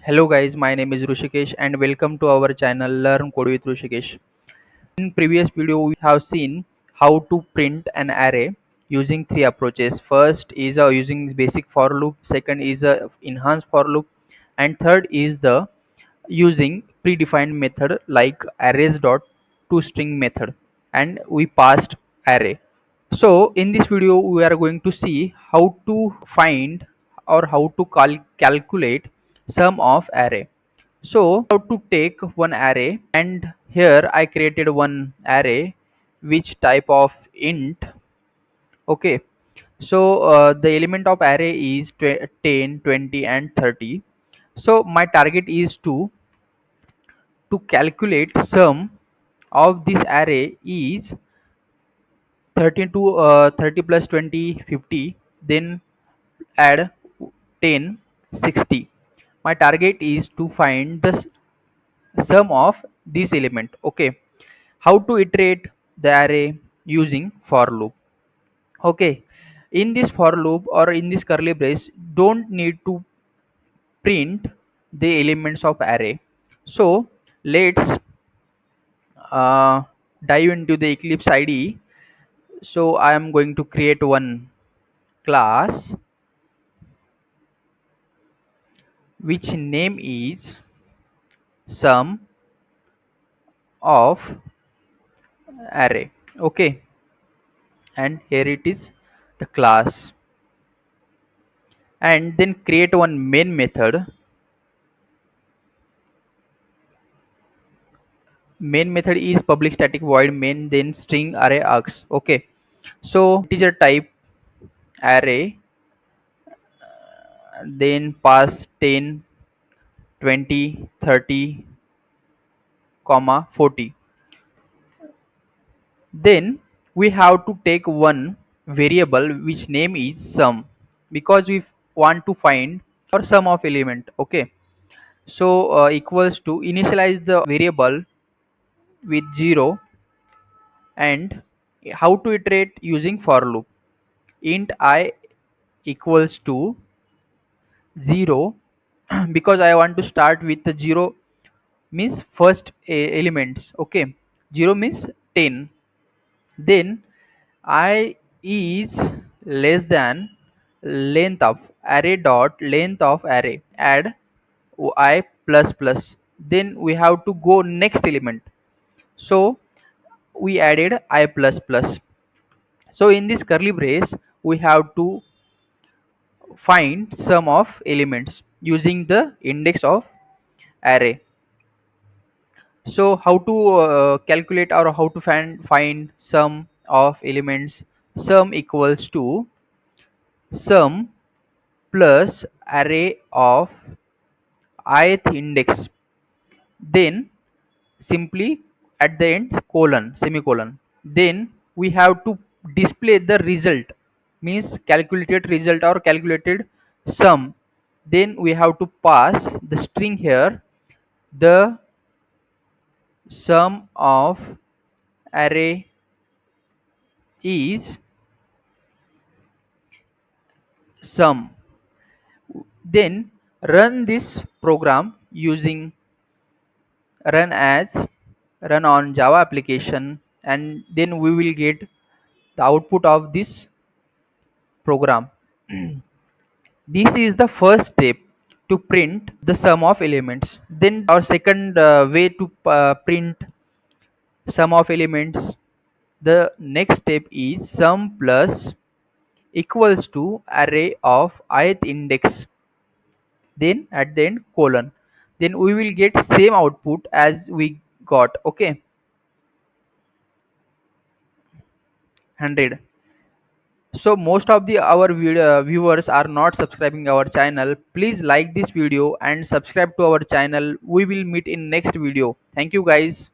Hello guys, my name is Rushikesh and welcome to our channel Learn Code with Rushikesh. In previous video we have seen how to print an array using three approaches. First is using basic for loop, second is enhanced for loop, and third is the using predefined method like arrays dot toString method, and we passed array. So in this video we are going to see how to find or how to calculate sum of array. So how to take one array, and here I created one array which type of int. Okay, so the element of array is 10, 20 and 30. So my target is to calculate sum of this array is 30 to 30 plus 20 50, then add 10 60. My target is to find the sum of this element. Okay, how to iterate the array using for loop. Okay, in this for loop or in this curly brace don't need to print the elements of array. So let's uh, dive into the Eclipse IDE. So I am going to create one class which name is sum of array. Okay, and here it is the class, and then create one main method. Main method is public static void main, then string array args. Okay, so integer type array, then pass 10, 20, 30, comma 40. Then we have to take one variable which name is sum, because we want to find or sum of element. Okay, so equals to initialize the variable with 0, and how to iterate using for loop. Int I equals to 0 because I want to start with the 0 means first elements. Okay, 0 means 10. Then I is less than length of array dot length of array, add I plus plus. Then we have to go next element, so we added I plus plus. So in this curly brace we have to find sum of elements using the index of array. So how to calculate or how to find sum of elements. Sum equals to sum plus array of ith index, then simply at the end colon semicolon. Then we have to display the result, means calculated result or calculated sum. Then we have to pass the string here, the sum of array is sum. Then run this program using run as run on Java application, and then we will get the output of this program. This is the first step to print the sum of elements. Then our second way to print sum of elements, the next step is sum plus equals to array of ith index, then at the end colon. Then we will get same output as we got. Okay, 100. So most of the our viewers are not subscribing our channel. Please like this video and subscribe to our channel. We will meet in next video. Thank you guys.